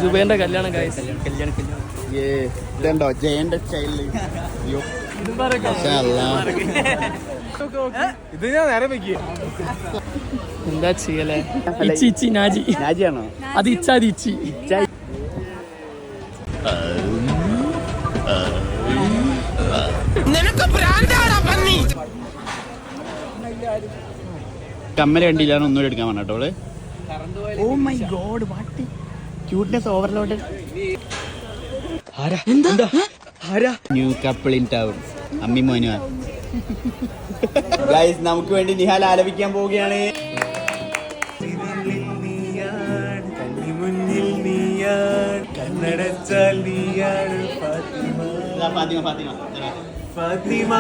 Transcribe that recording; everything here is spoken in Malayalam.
സുബൈറിന്റെ കല്യാണം ഇതുണ്ടോ ജയന്റെ സ്റ്റൈലില്? ഇത് ഞാൻ നേരെ വെക്കുക. എന്താ ചെയ്യലേ? ഇച്ചി നാജി നാജിയാണോ? അത് ഇച്ചി കമ്മല് കണ്ടില്ല, ഒന്നുകൂടി എടുക്കാൻ പറഞ്ഞോള്. Oh my god, what cuteness overload. New couple in town, അമ്മി മോനുവാ. ഗൈസ്, നമുക്ക് വേണ്ടി നിഹാൽ ആലപിക്കാൻ പോവുകയാണ്. ഫാത്തിമ